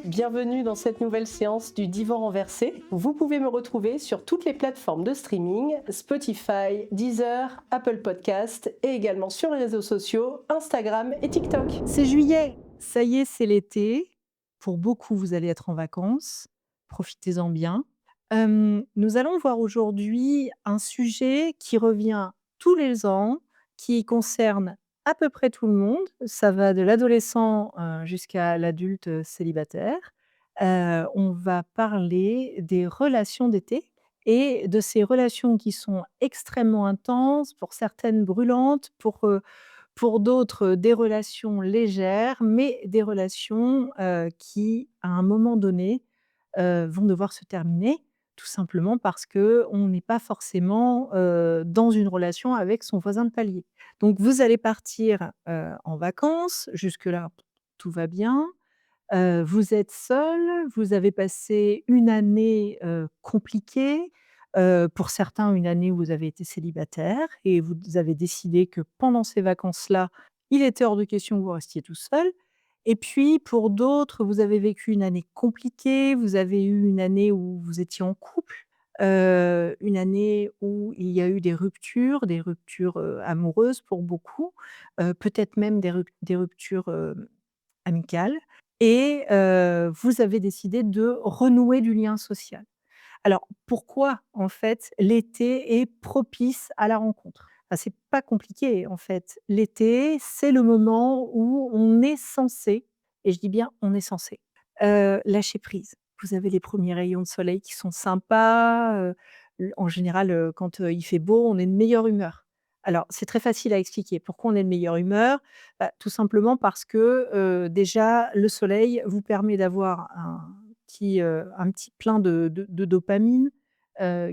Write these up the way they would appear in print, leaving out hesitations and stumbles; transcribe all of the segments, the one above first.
Bienvenue dans cette nouvelle séance du Divan renversé. Vous pouvez me retrouver sur toutes les plateformes de streaming, Spotify, Deezer, Apple Podcast et également sur les réseaux sociaux, Instagram et TikTok. C'est juillet, ça y est, c'est l'été. Pour beaucoup, vous allez être en vacances. Profitez-en bien. Nous allons voir aujourd'hui un sujet qui revient tous les ans, qui concerne à peu près tout le monde. Ça va de l'adolescent, jusqu'à l'adulte, célibataire. On va parler des relations d'été et de ces relations qui sont extrêmement intenses, pour certaines brûlantes, pour d'autres, des relations légères, mais des relations, qui, à un moment donné, vont devoir se terminer, tout simplement parce qu'on n'est pas forcément, dans une relation avec son voisin de palier. Donc vous allez partir, en vacances, jusque-là, tout va bien. Vous êtes seul, vous avez passé une année, compliquée, pour certains une année où vous avez été célibataire et vous avez décidé que pendant ces vacances-là, il était hors de question que vous restiez tout seul. Et puis pour d'autres, vous avez vécu une année compliquée, vous avez eu une année où vous étiez en couple, une année où il y a eu des ruptures, amoureuses pour beaucoup, peut-être même des ruptures, amicales. Et vous avez décidé de renouer du lien social. Alors pourquoi, en fait, l'été est propice à la rencontre? C'est pas compliqué, en fait. L'été, c'est le moment où on est censé, et je dis bien on est censé, lâcher prise. Vous avez les premiers rayons de soleil qui sont sympas, en général, quand, il fait beau, on est de meilleure humeur. Alors c'est très facile à expliquer. Pourquoi on est de meilleure humeur? Tout simplement parce que, déjà le soleil vous permet d'avoir un petit plein de dopamine,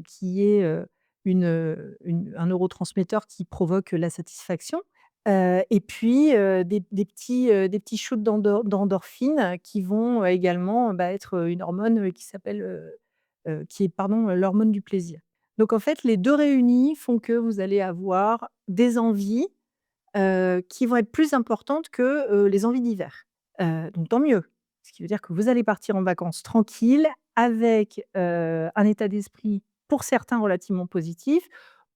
qui est, un neurotransmetteur qui provoque la satisfaction, et puis, des petits shoots d'endorphines qui vont également, être, une hormone, qui s'appelle, qui est pardon, l'hormone du plaisir. Donc en fait, les 2 réunis font que vous allez avoir des envies, qui vont être plus importantes que, les envies d'hiver. Donc tant mieux. Ce qui veut dire que vous allez partir en vacances tranquille avec, un état d'esprit pour certains relativement positif.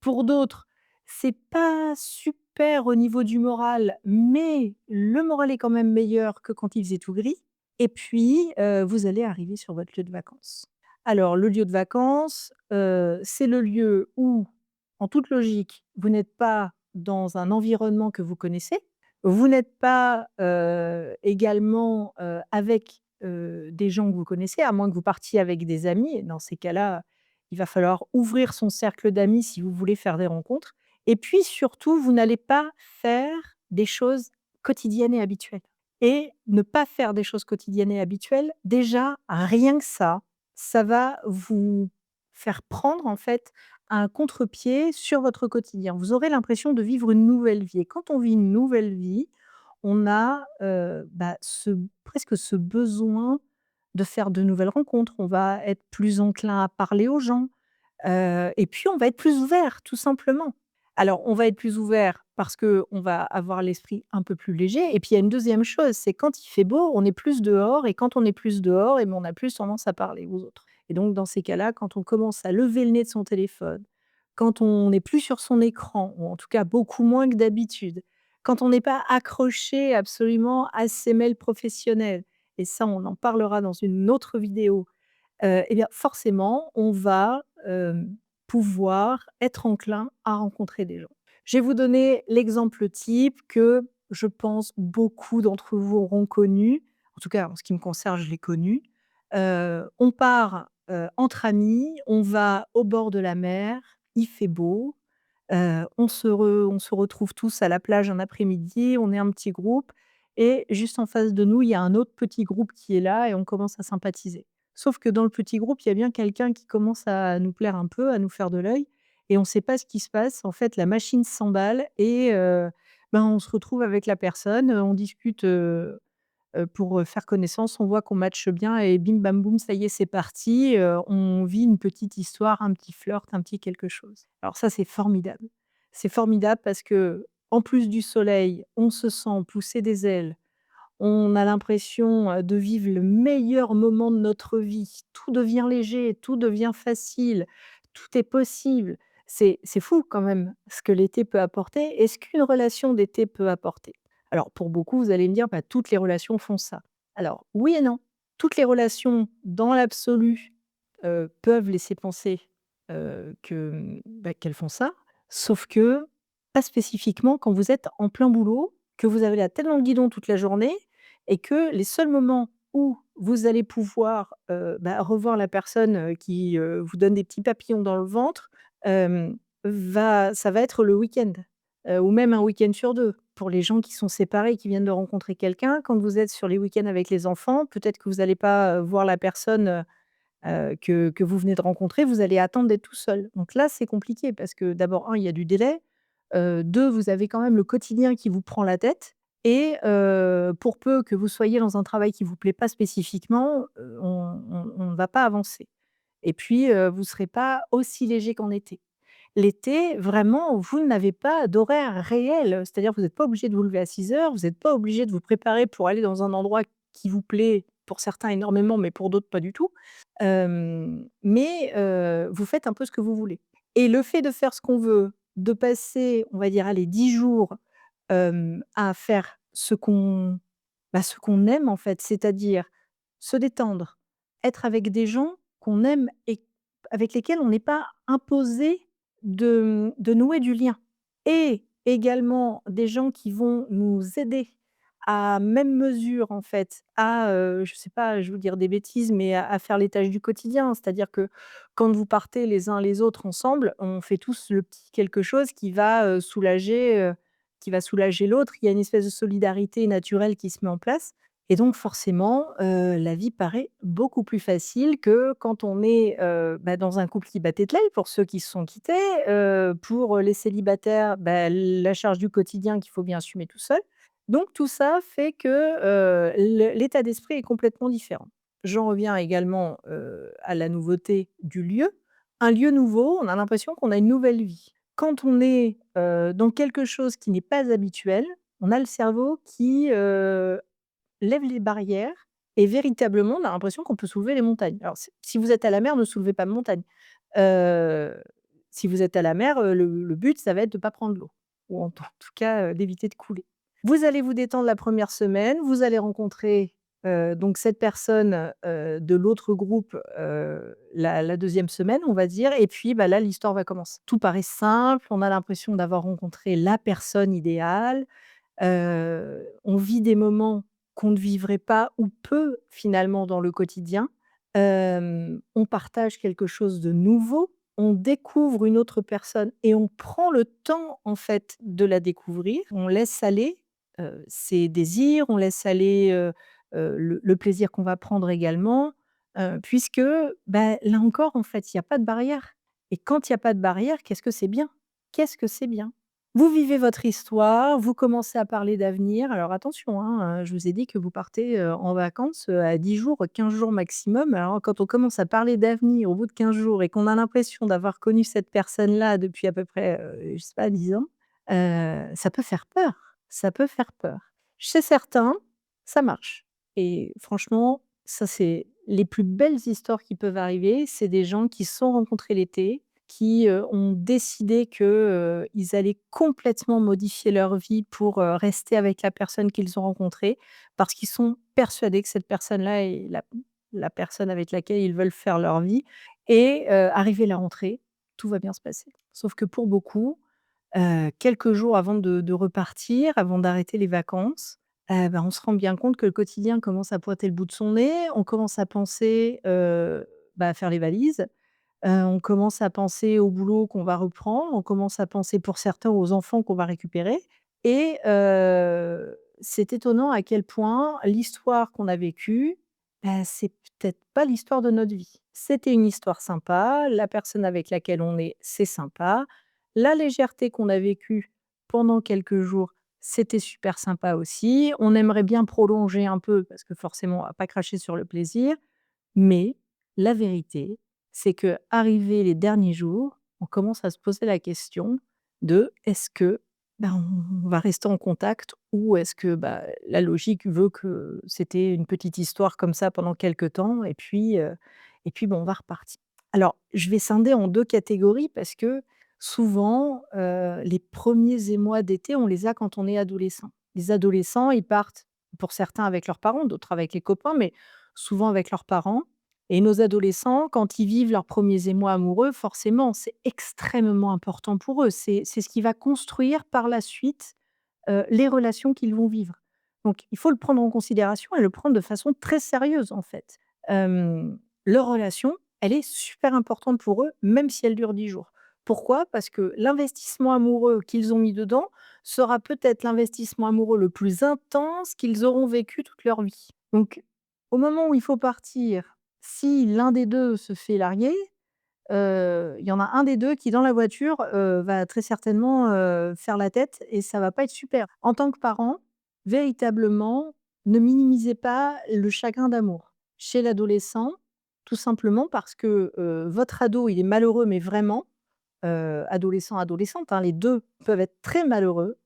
Pour d'autres, c'est pas super au niveau du moral, mais le moral est quand même meilleur que quand il faisait tout gris. Et puis, vous allez arriver sur votre lieu de vacances. Alors le lieu de vacances, c'est le lieu où, en toute logique, vous n'êtes pas dans un environnement que vous connaissez. Vous n'êtes pas, également, avec, des gens que vous connaissez, à moins que vous partiez avec des amis et dans ces cas-là, il va falloir ouvrir son cercle d'amis si vous voulez faire des rencontres et puis surtout, vous n'allez pas faire des choses quotidiennes et habituelles et ne pas faire des choses quotidiennes et habituelles, déjà, rien que ça va vous faire prendre, en fait, un contre-pied sur votre quotidien. Vous aurez l'impression de vivre une nouvelle vie et quand on vit une nouvelle vie, on a, presque ce besoin de faire de nouvelles rencontres. On va être plus enclin à parler aux gens, et puis on va être plus ouvert, tout simplement. Alors on va être plus ouvert parce qu'on va avoir l'esprit un peu plus léger et puis il y a une deuxième chose, c'est quand il fait beau, on est plus dehors et quand on est plus dehors et ben, on a plus tendance à parler aux autres et donc dans ces cas-là, quand on commence à lever le nez de son téléphone, quand on n'est plus sur son écran ou en tout cas beaucoup moins que d'habitude, quand on n'est pas accroché absolument à ses mails professionnels et ça on en parlera dans une autre vidéo, et bien forcément, on va, pouvoir être enclin à rencontrer des gens. Je vais vous donner l'exemple type que je pense beaucoup d'entre vous auront connu. En tout cas, en ce qui me concerne, je l'ai connu. On part, entre amis, on va au bord de la mer, il fait beau, on se retrouve tous à la plage un après-midi, on est un petit groupe et juste en face de nous, il y a un autre petit groupe qui est là et on commence à sympathiser. Sauf que dans le petit groupe, il y a bien quelqu'un qui commence à nous plaire un peu, à nous faire de l'œil et on ne sait pas ce qui se passe. En fait, la machine s'emballe et on se retrouve avec la personne, on discute, pour, faire connaissance. On voit qu'on matche bien et bim bam boum, ça y est, c'est parti, on vit une petite histoire, un petit flirt, un petit quelque chose. Alors ça, c'est formidable. C'est formidable parce que en plus du soleil, on se sent pousser des ailes, on a l'impression, de vivre le meilleur moment de notre vie. Tout devient léger, tout devient facile, tout est possible. C'est fou quand même ce que l'été peut apporter et ce qu'une relation d'été peut apporter. Alors pour beaucoup, vous allez me dire: «Bah, toutes les relations font ça». Alors oui et non. Toutes les relations dans l'absolu, peuvent laisser penser, que, bah, qu'elles font ça, sauf que pas spécifiquement quand vous êtes en plein boulot, que vous avez la tête dans le guidon toute la journée et que les seuls moments où vous allez pouvoir, bah, revoir la personne, qui, vous donne des petits papillons dans le ventre, ça va être le week-end, ou même un week-end sur 2. Pour les gens qui sont séparés, qui viennent de rencontrer quelqu'un, quand vous êtes sur les week-ends avec les enfants, peut-être que vous n'allez pas, voir la personne, que vous venez de rencontrer, vous allez attendre d'être tout seul. Donc là, c'est compliqué parce que d'abord, 1, il y a du délai, 2, vous avez quand même le quotidien qui vous prend la tête et pour peu que vous soyez dans un travail qui vous plaît pas spécifiquement, on ne va pas avancer et puis, vous ne serez pas aussi léger qu'en été. L'été, vraiment, vous n'avez pas d'horaire réel, c'est-à-dire vous n'êtes pas obligé de vous lever à 6 heures, vous n'êtes pas obligé de vous préparer pour aller dans un endroit qui vous plaît, pour certains énormément, mais pour d'autres pas du tout. Mais vous faites un peu ce que vous voulez et le fait de faire ce qu'on veut, de passer, on va dire, allez 10 jours, à faire ce qu'on aime en fait, c'est-à-dire se détendre, être avec des gens qu'on aime et avec lesquels on n'est pas imposé de nouer du lien et également des gens qui vont nous aider à même mesure en fait à, je sais pas, je veux dire des bêtises, mais à faire les tâches du quotidien. C'est-à-dire que quand vous partez les uns les autres ensemble, on fait tous le petit quelque chose qui va soulager l'autre. Il y a une espèce de solidarité naturelle qui se met en place et donc forcément, la vie paraît beaucoup plus facile que quand on est, bah, dans un couple qui battait de l'aile pour ceux qui se sont quittés, pour les célibataires, bah, la charge du quotidien qu'il faut bien assumer tout seul. Donc tout ça fait que, l'état d'esprit est complètement différent. J'en reviens également, à la nouveauté du lieu. Un lieu nouveau, on a l'impression qu'on a une nouvelle vie. Quand on est, dans quelque chose qui n'est pas habituel, on a le cerveau qui, lève les barrières et véritablement, on a l'impression qu'on peut soulever les montagnes. Alors si vous êtes à la mer, ne soulevez pas de montagne. Heu, si vous êtes à la mer, le but, ça va être de pas prendre l'eau ou en tout cas, d'éviter de couler. Vous allez vous détendre la première semaine, vous allez rencontrer, donc cette personne, de l'autre groupe, la 2e semaine, on va dire et puis, bah, là, l'histoire va commencer. Tout paraît simple, on a l'impression d'avoir rencontré la personne idéale. On vit des moments qu'on ne vivrait pas ou peu finalement dans le quotidien. On partage quelque chose de nouveau, on découvre une autre personne et on prend le temps en fait de la découvrir. On laisse aller, ses désirs, on laisse aller, le plaisir qu'on va prendre également, puisque, bah, là encore en fait, il y a pas de barrière et quand il y a pas de barrière, qu'est-ce que c'est bien? Qu'est-ce que c'est bien? Vous vivez votre histoire, vous commencez à parler d'avenir. Alors attention, hein, je vous ai dit que vous partez, en vacances, à 10 jours, 15 jours maximum. Alors quand on commence à parler d'avenir au bout de 15 jours et qu'on a l'impression d'avoir connu cette personne-là depuis à peu près, je sais pas 10 ans, ça peut faire peur, ça peut faire peur. Chez certains, ça marche et franchement, ça c'est les plus belles histoires qui peuvent arriver, c'est des gens qui se sont rencontrés l'été, qui, ont décidé que, ils allaient complètement modifier leur vie pour, rester avec la personne qu'ils ont rencontrée, parce qu'ils sont persuadés que cette personne-là est la personne avec laquelle ils veulent faire leur vie et arrivé la rentrée, tout va bien se passer. Sauf que pour beaucoup, quelques jours avant de repartir, avant d'arrêter les vacances, bah, on se rend bien compte que le quotidien commence à pointer le bout de son nez. On commence à penser, bah, à faire les valises. On commence à penser au boulot qu'on va reprendre, on commence à penser pour certains aux enfants qu'on va récupérer et c'est étonnant à quel point l'histoire qu'on a vécue, bah, c'est peut-être pas l'histoire de notre vie. C'était une histoire sympa, la personne avec laquelle on est, c'est sympa. La légèreté qu'on a vécue pendant quelques jours, c'était super sympa aussi. On aimerait bien prolonger un peu parce que forcément, on va pas cracher sur le plaisir. Mais la vérité, c'est qu'arrivés les derniers jours, on commence à se poser la question de: «Est-ce que, ben, on va rester en contact ou est-ce que, bah, la logique veut que c'était une petite histoire comme ça pendant quelque temps et puis, ben, on va repartir?» Alors, je vais scinder en 2 catégories parce que souvent, les premiers émois d'été, on les a quand on est adolescent. Les adolescents, ils partent pour certains avec leurs parents, d'autres avec les copains, mais souvent avec leurs parents et nos adolescents, quand ils vivent leurs premiers émois amoureux, forcément, c'est extrêmement important pour eux. C'est ce qui va construire par la suite, les relations qu'ils vont vivre. Donc il faut le prendre en considération et le prendre de façon très sérieuse, en fait. Leur relation, elle est super importante pour eux, même si elle dure 10 jours. Pourquoi? Parce que l'investissement amoureux qu'ils ont mis dedans sera peut-être l'investissement amoureux le plus intense qu'ils auront vécu toute leur vie. Donc au moment où il faut partir, si l'un des 2 se fait larguer, il y en a un des 2 qui dans la voiture, va très certainement, faire la tête et ça va pas être super. En tant que parent, véritablement, ne minimisez pas le chagrin d'amour chez l'adolescent, tout simplement parce que, votre ado, il est malheureux, mais vraiment, adolescent, adolescente, hein, les 2 peuvent être très malheureux,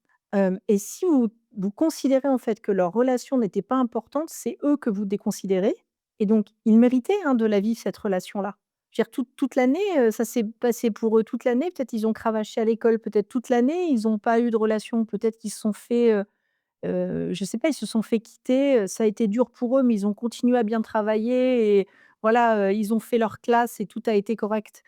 et si vous considérez en fait que leur relation n'était pas importante, c'est eux que vous déconsidérez et donc ils méritaient, hein, de la vivre cette relation-là. Je veux dire toute l'année, ça s'est passé pour eux toute l'année, peut-être ils ont cravaché à l'école, peut-être toute l'année, ils ont pas eu de relation, peut-être qu'ils se sont fait, je sais pas, ils se sont fait quitter, ça a été dur pour eux, mais ils ont continué à bien travailler et voilà, ils ont fait leur classe et tout a été correct.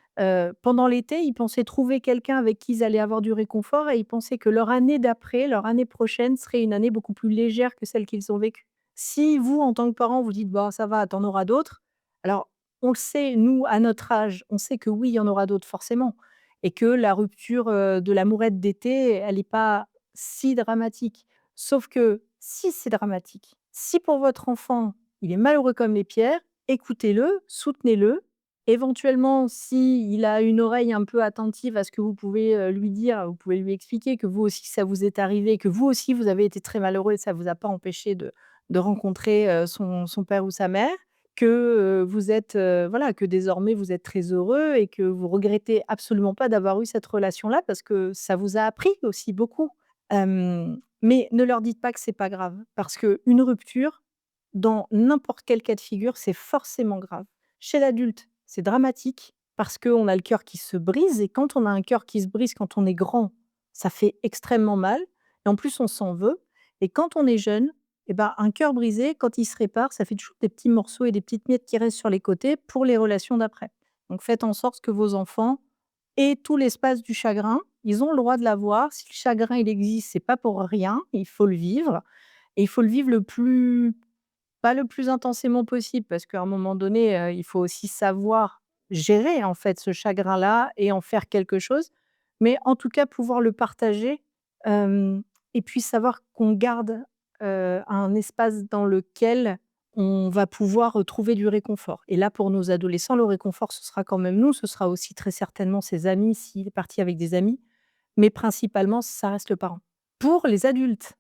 Pendant l'été, ils pensaient trouver quelqu'un avec qui ils allaient avoir du réconfort et ils pensaient que leur année d'après, leur année prochaine serait une année beaucoup plus légère que celle qu'ils ont vécue. Si vous, en tant que parent, vous dites: «Bah, ça va, tu en auras d'autres», alors on le sait, nous, à notre âge, on sait que oui, il y en aura d'autres forcément et que la rupture, de l'amourette d'été, elle est pas si dramatique. Sauf que si c'est dramatique, si pour votre enfant, il est malheureux comme les pierres, écoutez-le, soutenez-le. Éventuellement, s'il a une oreille un peu attentive à ce que vous pouvez, lui dire, vous pouvez lui expliquer que vous aussi ça vous est arrivé, que vous aussi vous avez été très malheureux et ça vous a pas empêché de rencontrer, son père ou sa mère, que, vous êtes, voilà, que désormais vous êtes très heureux et que vous regrettez absolument pas d'avoir eu cette relation-là parce que ça vous a appris aussi beaucoup. Mais ne leur dites pas que c'est pas grave, parce qu'une rupture, dans n'importe quel cas de figure, c'est forcément grave. Chez l'adulte, c'est dramatique parce qu'on a le cœur qui se brise et quand on a un cœur qui se brise quand on est grand, ça fait extrêmement mal et en plus on s'en veut et quand on est jeune et ben, un cœur brisé, quand il se répare, ça fait toujours des petits morceaux et des petites miettes qui restent sur les côtés pour les relations d'après. Donc faites en sorte que vos enfants aient tout l'espace du chagrin. Ils ont le droit de l'avoir. Si le chagrin, il existe, c'est pas pour rien, il faut le vivre et il faut le vivre le plus pas le plus intensément possible parce qu'à un moment donné, il faut aussi savoir gérer, en fait, ce chagrin-là et en faire quelque chose. Mais en tout cas, pouvoir le partager, hem et puis savoir qu'on garde, un espace dans lequel on va pouvoir, trouver du réconfort. Et là, pour nos adolescents, le réconfort, ce sera quand même nous, ce sera aussi très certainement ses amis s'il est parti avec des amis, mais principalement, ça reste le parent. Pour les adultes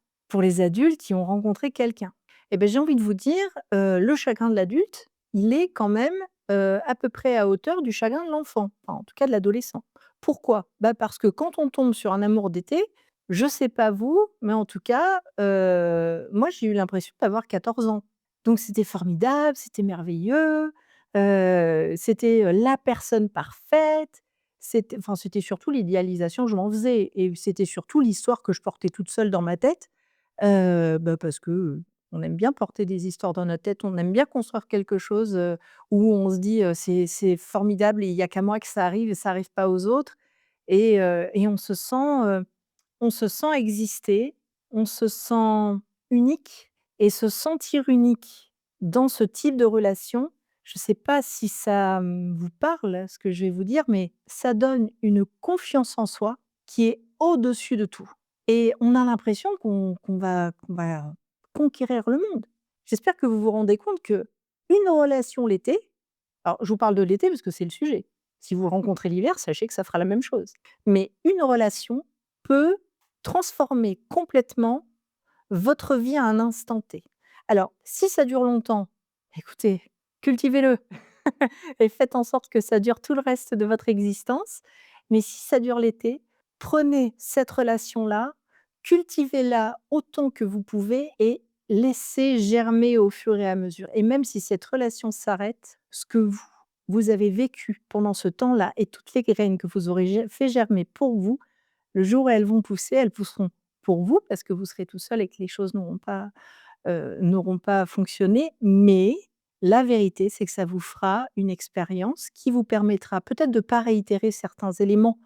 qui ont rencontré quelqu'un et beh, j'ai envie de vous dire, le chagrin de l'adulte, il est quand même, à peu près à hauteur du chagrin de l'enfant, enfin, en tout cas de l'adolescent. Pourquoi? Bah, parce que quand on tombe sur un amour d'été, je sais pas vous, mais en tout cas, moi j'ai eu l'impression d'avoir 14 ans. Donc c'était formidable, c'était merveilleux, c'était, la personne parfaite, c'était surtout l'idéalisation que je m'en faisais et c'était surtout l'histoire que je portais toute seule dans ma tête, bah, parce que, on aime bien porter des histoires dans notre tête, on aime bien construire quelque chose, où on se dit, «C'est formidable et il y a qu'à moi que ça arrive et ça arrive pas aux autres» et on se sent exister, on se sent unique et se sentir unique dans ce type de relation, je ne sais pas si ça, vous parle, ce que je vais vous dire, mais ça donne une confiance en soi qui est au-dessus de tout et on a l'impression qu'on va conquérir le monde. J'espère que vous vous rendez compte que une relation l'été, alors je vous parle de l'été parce que c'est le sujet. Si vous rencontrez l'hiver, sachez que ça fera la même chose. Mais une relation peut transformer complètement votre vie à un instant T. Alors, si ça dure longtemps, écoutez, cultivez-le et faites en sorte que ça dure tout le reste de votre existence. Mais si ça dure l'été, prenez cette relation-là, cultivez-la autant que vous pouvez et laissez germer au fur et à mesure. Et même si cette relation s'arrête, ce que vous avez vécu pendant ce temps-là et toutes les graines que vous aurez fait germer pour vous, le jour où elles vont pousser, elles pousseront pour vous parce que vous serez tout seul et que les choses n'auront pas fonctionné. Mais la vérité, c'est que ça vous fera une expérience qui vous permettra peut-être de ne pas réitérer certains éléments,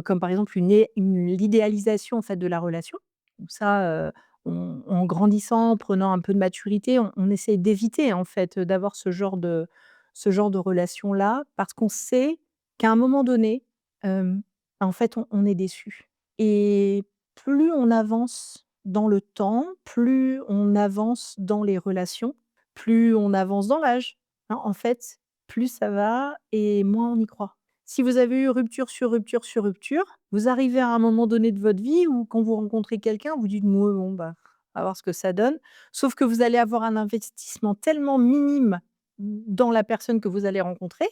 comme par exemple l'idéalisation en fait de la relation. Donc ça, en grandissant, en prenant un peu de maturité, on essaie d'éviter en fait, d'avoir ce genre de relation-là parce qu'on sait qu'à un moment donné, en fait, on est déçu et plus on avance dans le temps, plus on avance dans les relations, plus on avance dans l'âge, hein. En fait, plus ça va et moins on y croit. Si vous avez eu rupture sur rupture sur rupture, vous arrivez à un moment donné de votre vie où quand vous rencontrez quelqu'un, vous dites: «Mouais, bon, bah, on va voir ce que ça donne». Sauf que vous allez avoir un investissement tellement minime dans la personne que vous allez rencontrer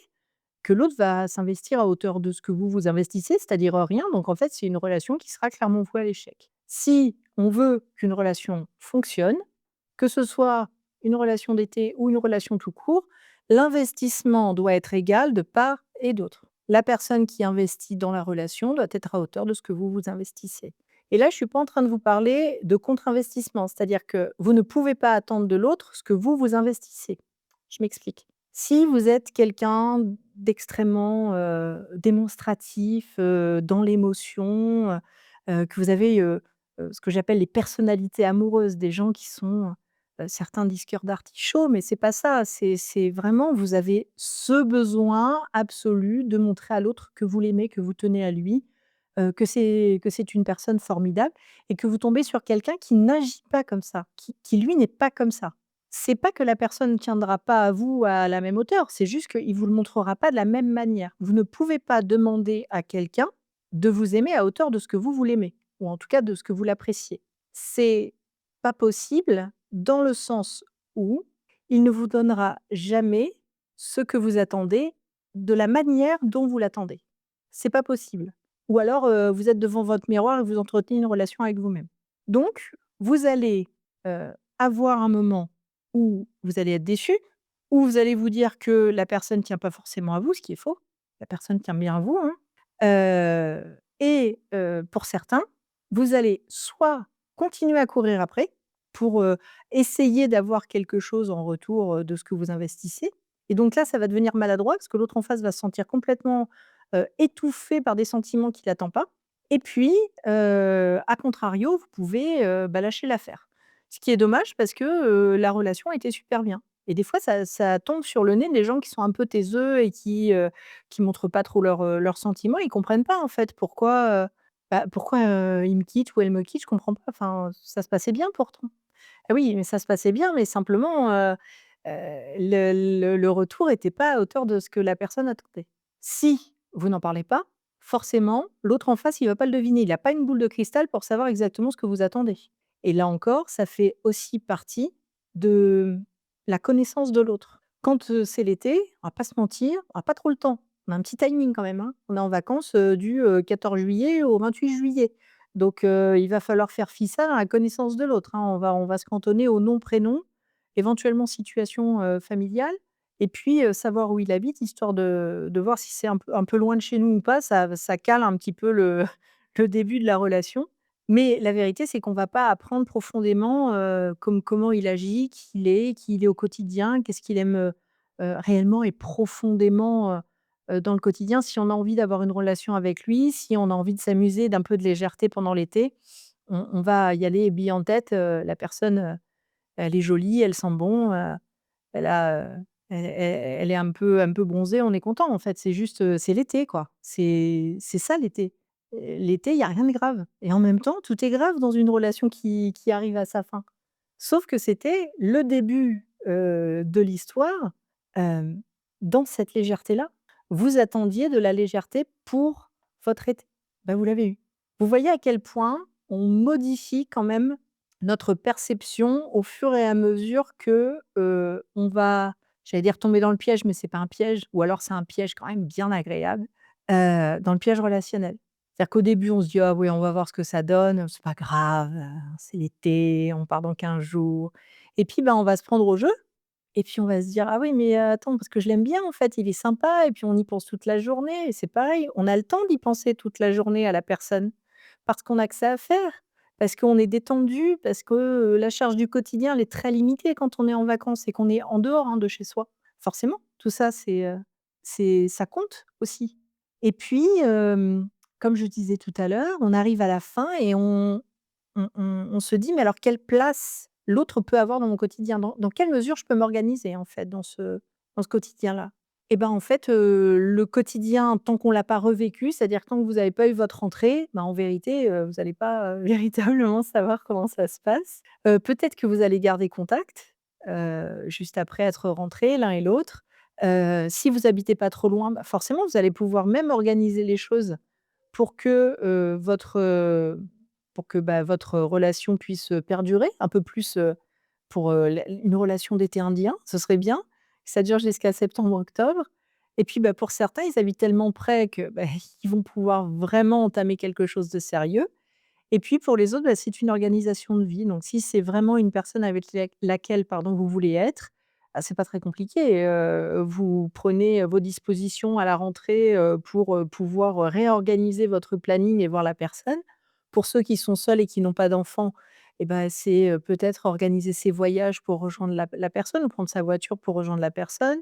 que l'autre va s'investir à hauteur de ce que vous investissez, c'est-à-dire rien. Donc en fait, c'est une relation qui sera clairement vouée à l'échec. Si on veut qu'une relation fonctionne, que ce soit une relation d'été ou une relation tout court, l'investissement doit être égal de part et d'autre. La personne qui investit dans la relation doit être à hauteur de ce que vous investissez. Et là, je ne suis pas en train de vous parler de contre-investissement, c'est-à-dire que vous ne pouvez pas attendre de l'autre ce que vous investissez. Je m'explique. Si vous êtes quelqu'un d'extrêmement, démonstratif, dans l'émotion, que vous avez, ce que j'appelle les personnalités amoureuses, des gens qui sont, certains disent cœur d'artichaut, mais c'est pas ça. C'est vraiment vous avez ce besoin absolu de montrer à l'autre que vous l'aimez, que vous tenez à lui, que c'est une personne formidable et que vous tombez sur quelqu'un qui n'agit pas comme ça, qui lui n'est pas comme ça. C'est pas que la personne ne tiendra pas à vous à la même hauteur, c'est juste qu'il vous le montrera pas de la même manière. Vous ne pouvez pas demander à quelqu'un de vous aimer à hauteur de ce que vous l'aimez, ou en tout cas de ce que vous l'appréciez. C'est pas possible dans le sens où il ne vous donnera jamais ce que vous attendez de la manière dont vous l'attendez. C'est pas possible. Ou alors, vous êtes devant votre miroir et vous entretenez une relation avec vous-même. Donc, vous allez, avoir un moment où vous allez être déçu, où vous allez vous dire que la personne tient pas forcément à vous, ce qui est faux. La personne tient bien à vous, hein. Pour certains, vous allez soit continuer à courir après pour, essayer d'avoir quelque chose en retour, de ce que vous investissez et donc là, ça va devenir maladroit parce que l'autre en face va se sentir complètement, étouffé par des sentiments qu'il attend pas et puis, à contrario, vous pouvez, lâcher l'affaire. Ce qui est dommage parce que, la relation était super bien et des fois ça tombe sur le nez des gens qui sont un peu taiseux et qui montrent pas trop leurs sentiments. Ils comprennent pas en fait pourquoi, il me quitte ou elle me quitte, je comprends pas. Enfin, ça se passait bien pourtant. Ah oui, mais ça se passait bien, mais simplement, le retour était pas à hauteur de ce que la personne attendait. Si vous n'en parlez pas, forcément, l'autre en face, il va pas le deviner. Il a pas une boule de cristal pour savoir exactement ce que vous attendez. Et là encore, ça fait aussi partie de la connaissance de l'autre. Quand, c'est l'été, on va pas se mentir, on a pas trop le temps. On a un petit timing quand même, hein. On est en vacances, du, 14 juillet au 28 juillet. Donc, il va falloir faire fi ça à la connaissance de l'autre, hein. On va se cantonner au nom, prénom, éventuellement situation, familiale et puis, savoir où il habite histoire de voir si c'est un peu loin de chez nous ou pas. Ça cale un petit peu le le début de la relation. Mais la vérité, c'est qu'on va pas apprendre profondément, comment il agit, qui il est au quotidien, qu'est-ce qu'il aime, réellement et profondément, dans le quotidien. Si on a envie d'avoir une relation avec lui, si on a envie de s'amuser, d'un peu de légèreté pendant l'été, on va y aller bille en tête, la personne, elle est jolie, elle sent bon, elle a, elle est un peu bronzée, on est content en fait. C'est juste, c'est l'été quoi. C'est ça l'été. L'été, il y a rien de grave et en même temps, tout est grave dans une relation qui arrive à sa fin. Sauf que c'était le début, de l'histoire, hem, dans cette légèreté-là. Vous attendiez de la légèreté pour votre été. Bah, vous l'avez eu. Vous voyez à quel point on modifie quand même notre perception au fur et à mesure que, on va, j'allais dire tomber dans le piège, mais c'est pas un piège, ou alors c'est un piège quand même bien agréable, dans le piège relationnel. C'est-à-dire qu'au début, on se dit: «Ah oui, on va voir ce que ça donne, c'est pas grave, c'est l'été, on part dans 15 jours», et puis, ben, on va se prendre au jeu et puis on va se dire: «Ah oui, mais attends, parce que je l'aime bien en fait, il est sympa», et puis on y pense toute la journée et c'est pareil, on a le temps d'y penser toute la journée à la personne, parce qu'on a que ça à faire, parce qu'on est détendu, parce que, la charge du quotidien, elle est très limitée quand on est en vacances et qu'on est en dehors, hein, de chez soi. Forcément, tout ça c'est ça compte aussi, et puis, comme je disais tout à l'heure, on arrive à la fin et on se dit: «Mais alors quelle place l'autre peut avoir dans mon quotidien? Dans quelle mesure je peux m'organiser en fait dans ce quotidien-là?» Et ben, en fait, le quotidien tant qu'on l'a pas revécu, c'est-à-dire tant que vous avez pas eu votre rentrée, ben, en vérité, vous allez pas, véritablement savoir comment ça se passe. Peut-être que vous allez garder contact, juste après être rentrés l'un et l'autre. Si vous habitez pas trop loin, bah, forcément vous allez pouvoir même organiser les choses pour que, bah, votre relation puisse, perdurer un peu plus, pour, la une relation d'été indien, ce serait bien, que ça dure jusqu'à septembre-octobre, et puis, bah, pour certains, ils habitent tellement près que, bah, ils vont pouvoir vraiment entamer quelque chose de sérieux, et puis pour les autres, bah, c'est une organisation de vie. Donc si c'est vraiment une personne avec laquelle, pardon, vous voulez être, bah, c'est pas très compliqué, vous prenez, vos dispositions à la rentrée, pour, pouvoir, réorganiser votre planning et voir la personne. Pour ceux qui sont seuls et qui n'ont pas d'enfants, et ben c'est, peut-être organiser ses voyages pour rejoindre la personne, ou prendre sa voiture pour rejoindre la personne.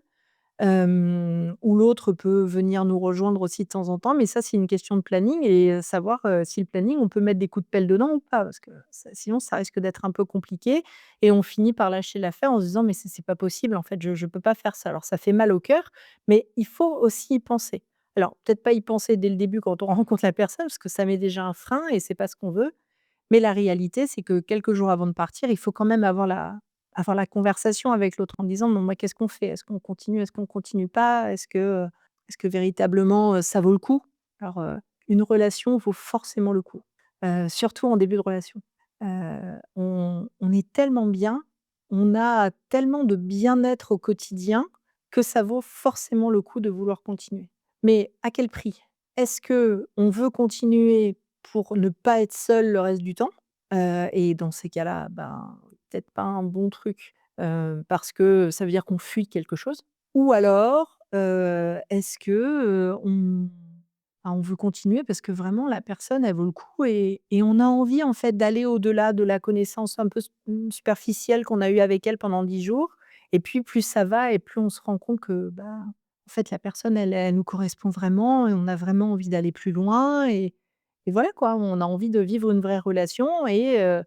Ou l'autre peut venir nous rejoindre aussi de temps en temps, mais ça, c'est une question de planning, et savoir, si le planning, on peut mettre des coups de pelle dedans ou pas, parce que ça sinon ça risque d'être un peu compliqué et on finit par lâcher l'affaire en se disant: «Mais c'est pas possible en fait, je peux pas faire ça». Alors ça fait mal au cœur, mais il faut aussi y penser. Alors peut-être pas y penser dès le début quand on rencontre la personne, parce que ça met déjà un frein et c'est pas ce qu'on veut, mais la réalité, c'est que quelques jours avant de partir, il faut quand même avoir la conversation avec l'autre en disant: «Bon, moi, qu'est-ce qu'on fait? Est-ce qu'on continue? Est-ce qu'on continue pas? Est-ce que véritablement, ça vaut le coup?» Alors, une relation vaut forcément le coup, surtout en début de relation. On est tellement bien, on a tellement de bien-être au quotidien que ça vaut forcément le coup de vouloir continuer. Mais à quel prix? Est-ce qu'on veut continuer pour ne pas être seul le reste du temps? Et dans ces cas-là, ben, peut-être pas un bon truc, parce que ça veut dire qu'on fuit quelque chose. Ou alors, est-ce que, on veut continuer parce que vraiment la personne, elle vaut le coup, et on a envie en fait d'aller au-delà de la connaissance un peu superficielle qu'on a eue avec elle pendant 10 jours, et puis plus ça va et plus on se rend compte que, bah, en fait la personne elle nous correspond vraiment et on a vraiment envie d'aller plus loin, et voilà quoi, on a envie de vivre une vraie relation, et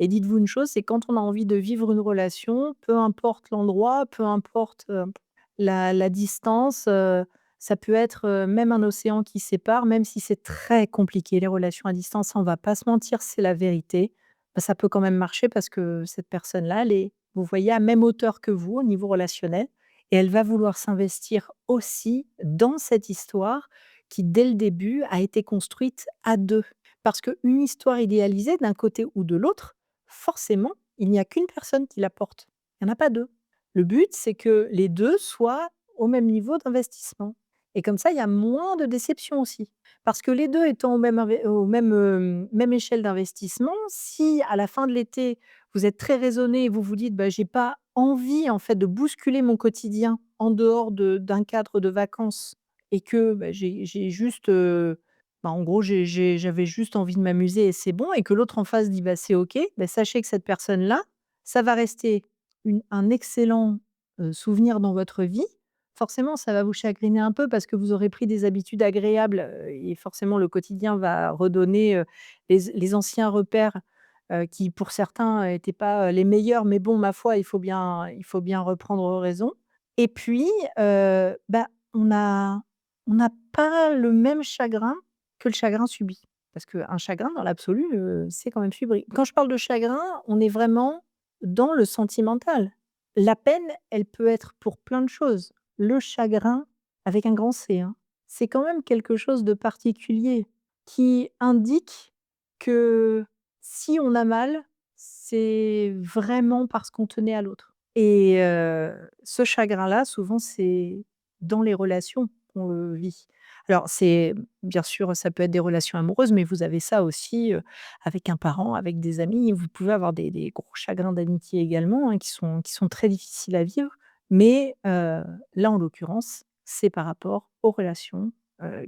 dites-vous une chose, c'est quand on a envie de vivre une relation, peu importe l'endroit, peu importe, la distance, ça peut être, même un océan qui sépare, même si c'est très compliqué les relations à distance, ça on va pas se mentir, c'est la vérité. Bah, ça peut quand même marcher parce que cette personne-là, elle est, vous voyez, à même hauteur que vous au niveau relationnel, et elle va vouloir s'investir aussi dans cette histoire qui, dès le début, a été construite à 2. Parce qu'une histoire idéalisée d'un côté ou de l'autre, forcément, il n'y a qu'une personne qui la porte. Il y en a pas 2. Le but, c'est que les 2 soient au même niveau d'investissement, et comme ça, il y a moins de déception aussi. Parce que les 2 étant même échelle d'investissement, si à la fin de l'été, vous êtes très raisonné et vous vous dites: «Bah, j'ai pas envie en fait de bousculer mon quotidien en dehors d'un cadre de vacances, et que, bah, j'ai juste, bah, en gros, j'avais juste envie de m'amuser et c'est bon», et que l'autre en face dit: «Bah, c'est OK», bah, sachez que cette personne-là, ça va rester un excellent, souvenir dans votre vie. Forcément, ça va vous chagriner un peu parce que vous aurez pris des habitudes agréables, et forcément le quotidien va redonner, les anciens repères, qui pour certains étaient pas, les meilleurs, mais bon, ma foi, il faut bien reprendre raison, et puis, bah, on n'a pas le même chagrin que le chagrin subi. Parce qu'un chagrin dans l'absolu, c'est quand même subri. Quand je parle de chagrin, on est vraiment dans le sentimental. La peine, elle peut être pour plein de choses. Le chagrin, avec un grand C, hein, c'est quand même quelque chose de particulier qui indique que Si on a mal, c'est vraiment parce qu'on tenait à l'autre et ce chagrin-là, souvent, c'est dans les relations qu'on le vit. Alors c'est bien sûr, ça peut être des relations amoureuses, mais vous avez ça aussi, avec un parent, avec des amis. Vous pouvez avoir des gros chagrins d'amitié également, hein, qui sont très difficiles à vivre. Mais là, en l'occurrence, c'est par rapport aux relations,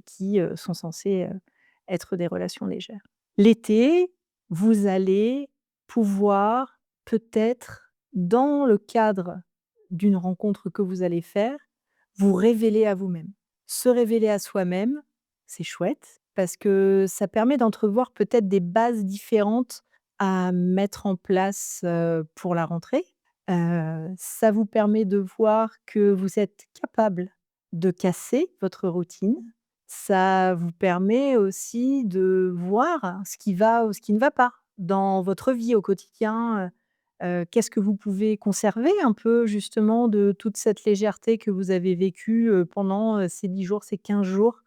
qui, sont censées, être des relations légères. L'été, vous allez pouvoir peut-être, dans le cadre d'une rencontre que vous allez faire, vous révéler à vous-même. Se révéler à soi-même, c'est chouette parce que ça permet d'entrevoir peut-être des bases différentes à mettre en place, pour la rentrée. Ça vous permet de voir que vous êtes capable de casser votre routine. Ça vous permet aussi de voir ce qui va ou ce qui ne va pas dans votre vie au quotidien. Qu'est-ce que vous pouvez conserver un peu justement de toute cette légèreté que vous avez vécue, pendant, ces 10 jours, ces 15 jours,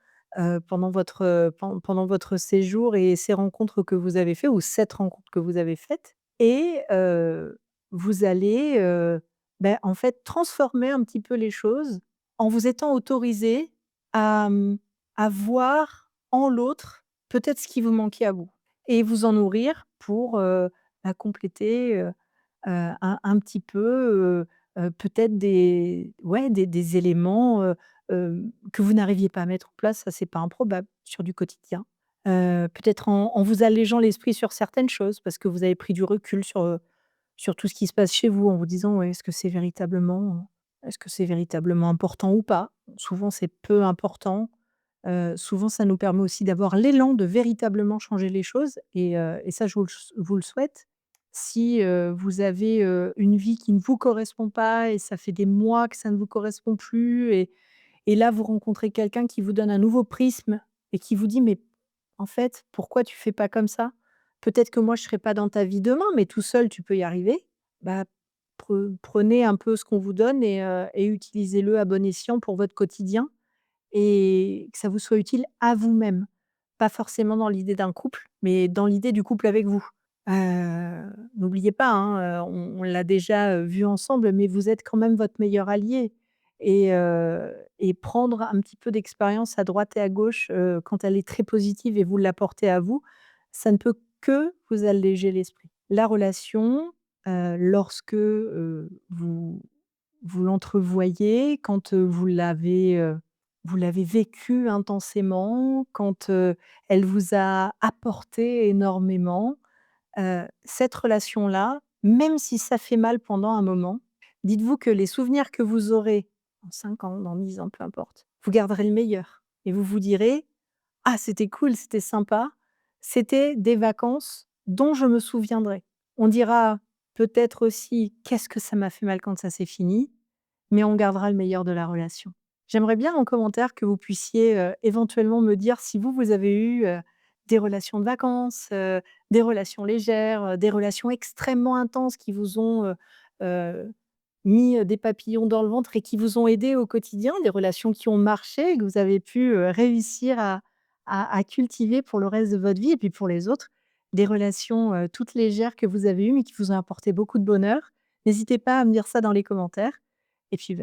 pendant votre séjour et ces rencontres que vous avez fait ou cette rencontre que vous avez faite et vous allez, en fait, transformer un petit peu les choses en vous étant autorisé à, à voir en l'autre peut-être ce qui vous manquait à vous et vous en nourrir pour, compléter, un petit peu, peut-être des éléments, que vous n'arriviez pas à mettre en place, ça c'est pas improbable, sur du quotidien. Peut-être en vous allégeant l'esprit sur certaines choses parce que vous avez pris du recul sur tout ce qui se passe chez vous en vous disant: «Ouais, est-ce que c'est véritablement important ou pas?» Souvent c'est peu important. Souvent ça nous permet aussi d'avoir l'élan de véritablement changer les choses et ça je vous le souhaite. Si, vous avez, une vie qui ne vous correspond pas et ça fait des mois que ça ne vous correspond plus et là vous rencontrez quelqu'un qui vous donne un nouveau prisme et qui vous dit: «Mais en fait, pourquoi tu fais pas comme ça? Peut-être que moi je serai pas dans ta vie demain, mais tout seul tu peux y arriver». Bah, prenez un peu ce qu'on vous donne et utilisez-le à bon escient pour votre quotidien et que ça vous soit utile à vous-même. Pas forcément dans l'idée d'un couple, mais dans l'idée du couple avec vous. N'oubliez pas, hein, on l'a déjà, vu ensemble, mais vous êtes quand même votre meilleur allié et prendre un petit peu d'expérience à droite et à gauche, quand elle est très positive et vous l'apportez à vous, ça ne peut que vous alléger l'esprit. La relation, lorsque, vous l'entrevoyez, quand, vous l'avez vécue intensément, quand, elle vous a apporté énormément. Cette relation-là, même si ça fait mal pendant un moment, dites-vous que les souvenirs que vous aurez dans 5 ans, dans 10 ans, peu importe, vous garderez le meilleur et vous vous direz: «Ah c'était cool, c'était sympa, c'était des vacances dont je me souviendrai». On dira peut-être aussi: «Qu'est-ce que ça m'a fait mal quand ça s'est fini», mais on gardera le meilleur de la relation. J'aimerais bien en commentaire que vous puissiez, éventuellement me dire si vous avez eu, des relations de vacances, des relations légères, des relations extrêmement intenses qui vous ont, heu, mis, des papillons dans le ventre et qui vous ont aidé au quotidien, des relations qui ont marché et que vous avez pu, réussir à cultiver pour le reste de votre vie et puis pour les autres. Des relations, toutes légères que vous avez eues mais qui vous ont apporté beaucoup de bonheur. N'hésitez pas à me dire ça dans les commentaires et puis,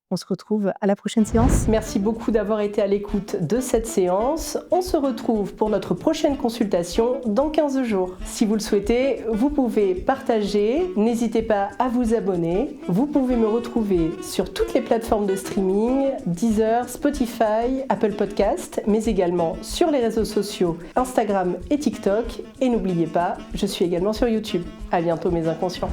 on se retrouve à la prochaine séance. Merci beaucoup d'avoir été à l'écoute de cette séance. On se retrouve pour notre prochaine consultation dans 15 jours. Si vous le souhaitez, vous pouvez partager, n'hésitez pas à vous abonner. Vous pouvez me retrouver sur toutes les plateformes de streaming, Deezer, Spotify, Apple Podcast, mais également sur les réseaux sociaux Instagram et TikTok. Et n'oubliez pas, je suis également sur YouTube. À bientôt mes inconscients.